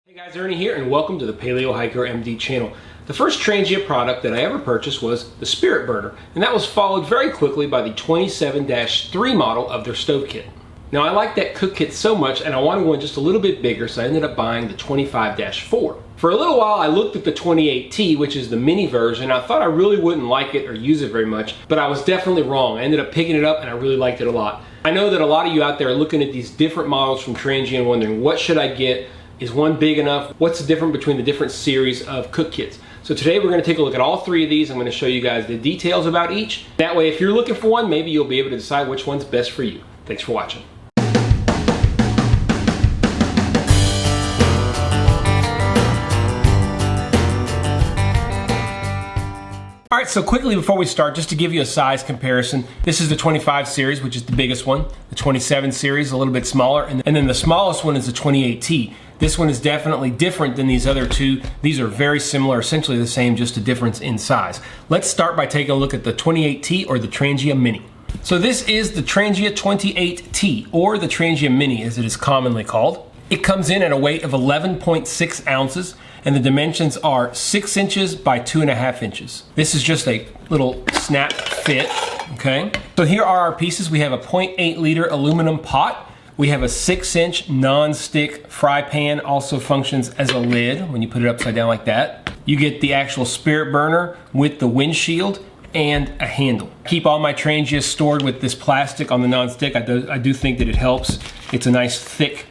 Hey guys, Ernie here and welcome to the Paleo Hiker MD channel. The first Trangia product that I ever purchased was the Spirit Burner, and that was followed very quickly by the 27-3 model of their stove kit. Now I like that cook kit so much and I wanted one just a little bit bigger, so I ended up buying the 25-4. For a little while I looked at the 28T, which is the mini version. I thought I really wouldn't like it or use it very much, but I was definitely wrong. I ended up picking it up and I really liked it a lot. I know that a lot of you out there are looking at these different models from Trangia and wondering, what should I get? Is one big enough? What's the difference between the different series of cook kits? So today we're going to take a look at all three of these. I'm going to show you guys the details about each. That way if you're looking for one, maybe you'll be able to decide which one's best for you. Thanks for watching. Alright, so quickly before we start, just to give you a size comparison, this is the 25 series, which is the biggest one. The 27 series, a little bit smaller, and then the smallest one is the 28T. This one is definitely different than these other two. These are very similar, essentially the same, just a difference in size. Let's start by taking a look at the 28T or the Trangia Mini. So this is the Trangia 28T, or the Trangia Mini as it is commonly called. It comes in at a weight of 11.6 ounces, and the dimensions are 6 inches by 2.5 inches. This is just a little snap fit, okay? So here are our pieces. We have a 0.8 liter aluminum pot. We have a 6-inch non-stick fry pan, also functions as a lid when you put it upside down like that. You get the actual Spirit Burner with the windshield and a handle. Keep all my Trangias stored with this plastic on the non-stick. I do think that it helps. It's a nice thick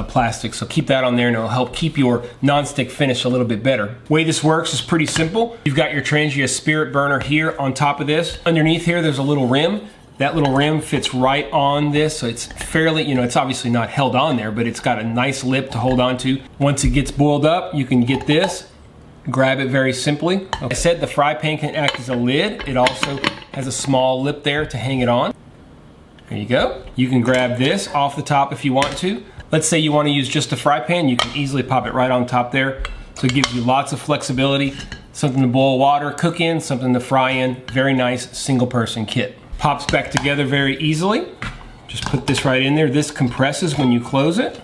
plastic, so keep that on there and it'll help keep your non-stick finish a little bit better. The way this works is pretty simple. You've got your Trangia Spirit Burner here on top of this. Underneath here there's a little rim. That little rim fits right on this, so it's fairly, it's obviously not held on there, but it's got a nice lip to hold on to. Once it gets boiled up, you can get this, grab it very simply. Like I said, the fry pan can act as a lid. It also has a small lip there to hang it on. There you go. You can grab this off the top if you want to. Let's say you want to use just a fry pan, you can easily pop it right on top there. So it gives you lots of flexibility. Something to boil water, cook in, something to fry in. Very nice single person kit. Pops back together very easily. Just put this right in there. This compresses when you close it.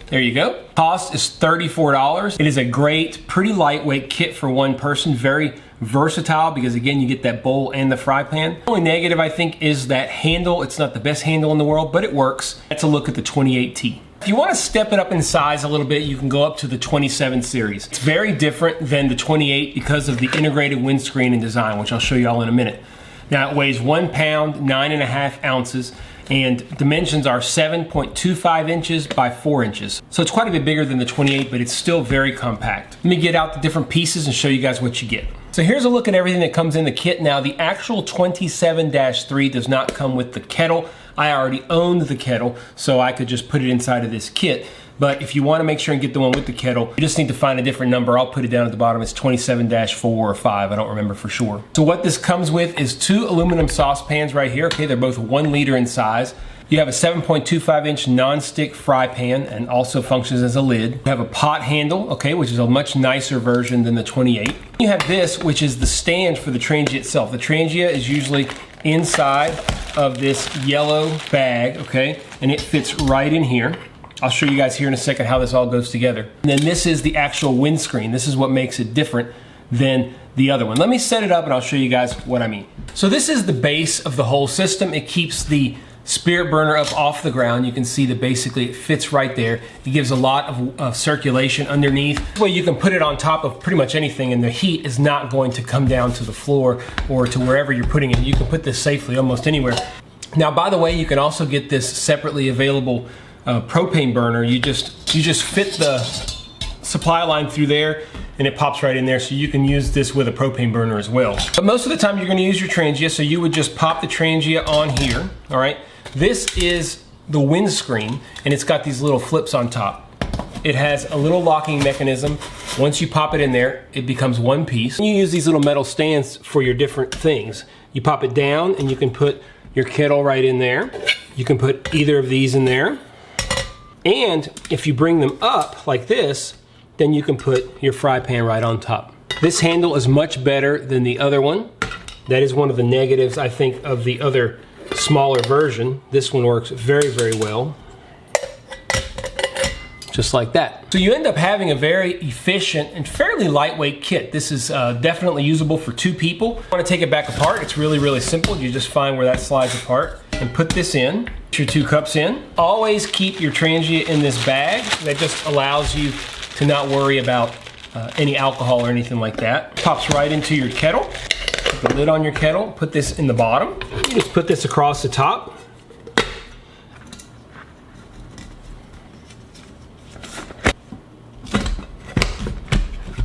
There you go. Cost is $34. It is a great, pretty lightweight kit for one person. Very versatile because again, you get that bowl and the fry pan. The only negative I think is that handle. It's not the best handle in the world, but it works. Let's look at the 28T. If you want to step it up in size a little bit, you can go up to the 27 series. It's very different than the 28 because of the integrated windscreen and design, which I'll show you all in a minute. Now it weighs 1 pound, 9.5 ounces, and dimensions are 7.25 inches by 4 inches. So it's quite a bit bigger than the 28, but it's still very compact. Let me get out the different pieces and show you guys what you get. So here's a look at everything that comes in the kit. Now the actual 27-3 does not come with the kettle. I already owned the kettle, so I could just put it inside of this kit. But if you want to make sure and get the one with the kettle, you just need to find a different number. I'll put it down at the bottom. It's 27-4 or 5. I don't remember for sure. So what this comes with is 2 aluminum saucepans right here. Okay, they're both 1 liter in size. You have a 7.25 inch non-stick fry pan and also functions as a lid. You have a pot handle, okay, which is a much nicer version than the 28. You have this, which is the stand for the Trangia itself. The Trangia is usually inside of this yellow bag, okay, and it fits right in here. I'll show you guys here in a second how this all goes together. And then this is the actual windscreen. This is what makes it different than the other one. Let me set it up and I'll show you guys what I mean. So this is the base of the whole system. It keeps the Spirit Burner up off the ground. You can see that basically it fits right there. It gives a lot of circulation underneath. This way you can put it on top of pretty much anything and the heat is not going to come down to the floor or to wherever you're putting it. You can put this safely almost anywhere. Now, by the way, you can also get this separately available propane burner. You just fit the supply line through there and it pops right in there, so you can use this with a propane burner as well. But most of the time you're going to use your Trangia, so you would just pop the Trangia on here, all right? This is the windscreen and it's got these little flips on top. It has a little locking mechanism. Once you pop it in there, it becomes one piece. You use these little metal stands for your different things. You pop it down and you can put your kettle right in there. You can put either of these in there. And if you bring them up like this, then you can put your fry pan right on top. This handle is much better than the other one. That is one of the negatives, I think, of the other smaller version. This one works very, very well. just like that. So you end up having a very efficient and fairly lightweight kit. This is definitely usable for 2 people. If you want to take it back apart, it's really, really simple. You just find where that slides apart and put this in. Put your 2 cups in. Always keep your Trangia in this bag. That just allows you to not worry about any alcohol or anything like that. Pops right into your kettle. Put the lid on your kettle. Put this in the bottom. You just put this across the top.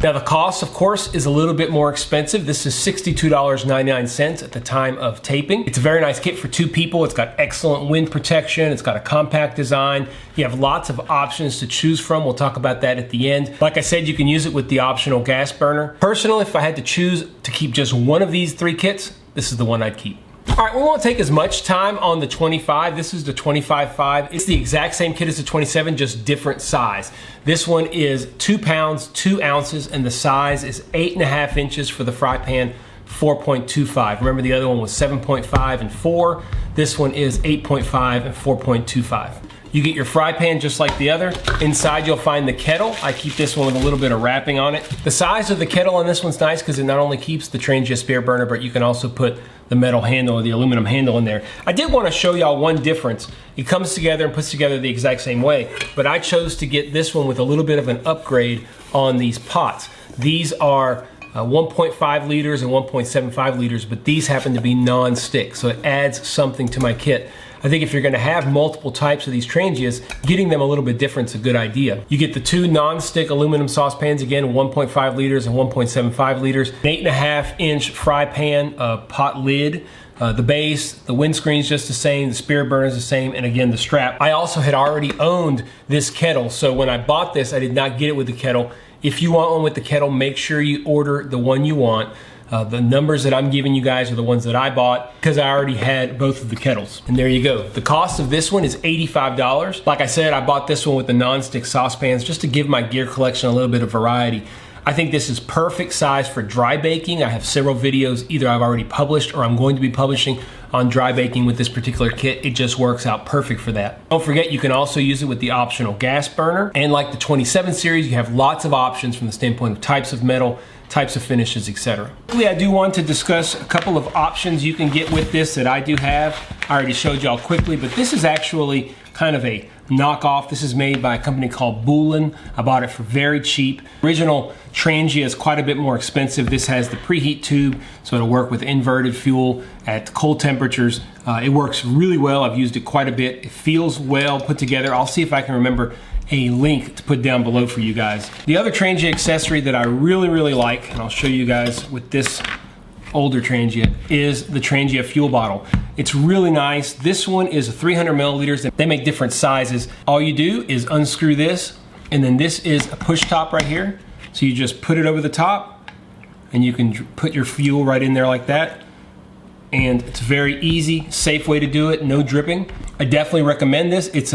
Now the cost, of course, is a little bit more expensive. This is $62.99 at the time of taping. It's a very nice kit for 2 people. It's got excellent wind protection. It's got a compact design. You have lots of options to choose from. We'll talk about that at the end. Like I said, you can use it with the optional gas burner. Personally, if I had to choose to keep just one of these 3 kits, this is the one I'd keep. All right, we won't take as much time on the 25. This is the 25.5. It's the exact same kit as the 27, just different size. This one is 2 pounds, 2 ounces, and the size is 8.5 inches for the fry pan, 4.25. Remember the other one was 7.5 and 4. This one is 8.5 and 4.25. You get your fry pan just like the other. Inside you'll find the kettle. I keep this one with a little bit of wrapping on it. The size of the kettle on this one's nice because it not only keeps the Trangia spare burner, but you can also put the metal handle or the aluminum handle in there. I did want to show y'all one difference. It comes together and puts together the exact same way, but I chose to get this one with a little bit of an upgrade on these pots. These are 1.5 liters and 1.75 liters, but these happen to be non-stick, so it adds something to my kit. I think if you're going to have multiple types of these Trangias, getting them a little bit different is a good idea. You get the 2 non-stick aluminum saucepans, again 1.5 liters and 1.75 liters, an 8.5 inch fry pan pot lid. The base, the windscreen's just the same, the spare burner's the same, and again the strap. I also had already owned this kettle, so when I bought this, I did not get it with the kettle. If you want one with the kettle, make sure you order the one you want. The numbers that I'm giving you guys are the ones that I bought because I already had both of the kettles. And there you go. The cost of this one is $85. Like I said, I bought this one with the non-stick saucepans just to give my gear collection a little bit of variety. I think this is perfect size for dry baking. I have several videos either I've already published or I'm going to be publishing on dry baking with this particular kit. It just works out perfect for that. Don't forget, you can also use it with the optional gas burner. And like the 27 series, you have lots of options from the standpoint of types of metal, types of finishes, etc. I do want to discuss a couple of options you can get with this that I do have. I already showed y'all quickly, but this is actually kind of a knockoff. This is made by a company called Bullen. I bought it for very cheap. Original Trangia is quite a bit more expensive. This has the preheat tube, so it'll work with inverted fuel at cold temperatures. It works really well. I've used it quite a bit. It feels well put together. I'll see if I can remember a link to put down below for you guys. The other Trangia accessory that I really like, and I'll show you guys with this older Trangia, is the Trangia fuel bottle. It's really nice. This one is 300 milliliters. They make different sizes. All you do is unscrew this, and then this is a push top right here. So you just put it over the top, and you can put your fuel right in there like that. And it's a very easy, safe way to do it, no dripping. I definitely recommend this. It's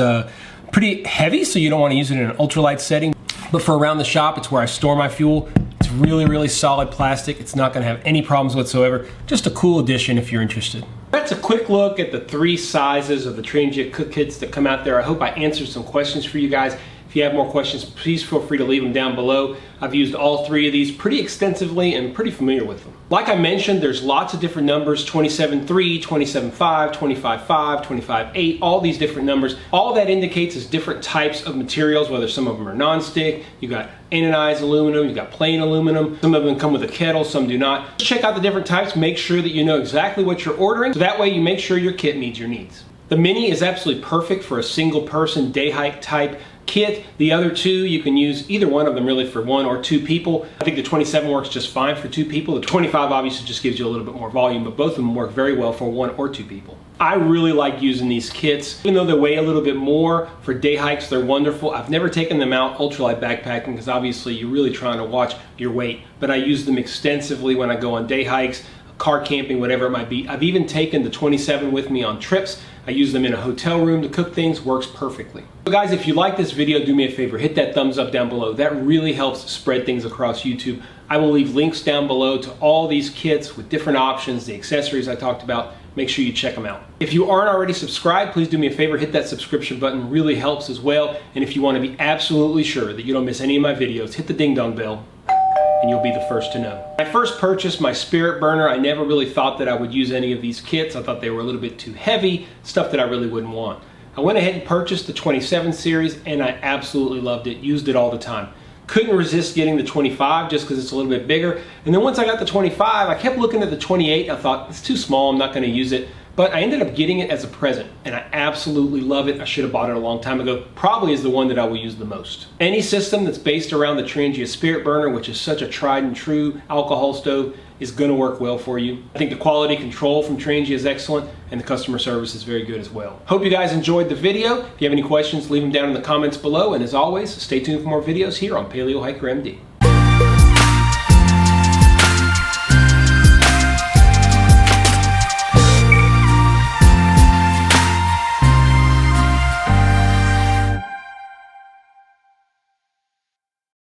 pretty heavy, so you don't want to use it in an ultralight setting. But for around the shop, it's where I store my fuel. It's really solid plastic. It's not going to have any problems whatsoever. Just a cool addition if you're interested. That's a quick look at the 3 sizes of the Trangia cook kits that come out there. I hope I answered some questions for you guys. If you have more questions, please feel free to leave them down below. I've used all 3 of these pretty extensively and pretty familiar with them. Like I mentioned, there's lots of different numbers, 27.3, 27.5, 25.5, 25.8, all these different numbers. All that indicates is different types of materials, whether some of them are non-stick, you got anodized aluminum, you got plain aluminum, some of them come with a kettle, some do not. Just check out the different types, make sure that you know exactly what you're ordering, so that way you make sure your kit meets your needs. The Mini is absolutely perfect for a single person day hike type kit. The other 2, you can use either one of them really for 1 or 2 people. I think the 27 works just fine for 2 people. The 25 obviously just gives you a little bit more volume, but both of them work very well for 1 or 2 people. I really like using these kits. Even though they weigh a little bit more, for day hikes they're wonderful. I've never taken them out ultralight backpacking because obviously you're really trying to watch your weight, but I use them extensively when I go on day hikes, car camping, whatever it might be. I've even taken the 27 with me on trips. I use them in a hotel room to cook things, works perfectly. So guys, if you like this video, do me a favor, hit that thumbs up down below. That really helps spread things across YouTube. I will leave links down below to all these kits with different options, the accessories I talked about. make sure you check them out. If you aren't already subscribed, please do me a favor, hit that subscription button, really helps as well. And if you want to be absolutely sure that you don't miss any of my videos, hit the ding dong bell and you'll be the first to know. When I first purchased my spirit burner, I never really thought that I would use any of these kits. I thought they were a little bit too heavy, stuff that I really wouldn't want. I went ahead and purchased the 27 series and I absolutely loved it, used it all the time. Couldn't resist getting the 25 just because it's a little bit bigger. And then once I got the 25, I kept looking at the 28. I thought, it's too small, I'm not going to use it. But I ended up getting it as a present, and I absolutely love it. I should have bought it a long time ago. Probably is the one that I will use the most. Any system that's based around the Trangia spirit burner, which is such a tried and true alcohol stove, is going to work well for you. I think the quality control from Trangia is excellent, and the customer service is very good as well. Hope you guys enjoyed the video. If you have any questions, leave them down in the comments below. And as always, stay tuned for more videos here on Paleo Hiker MD.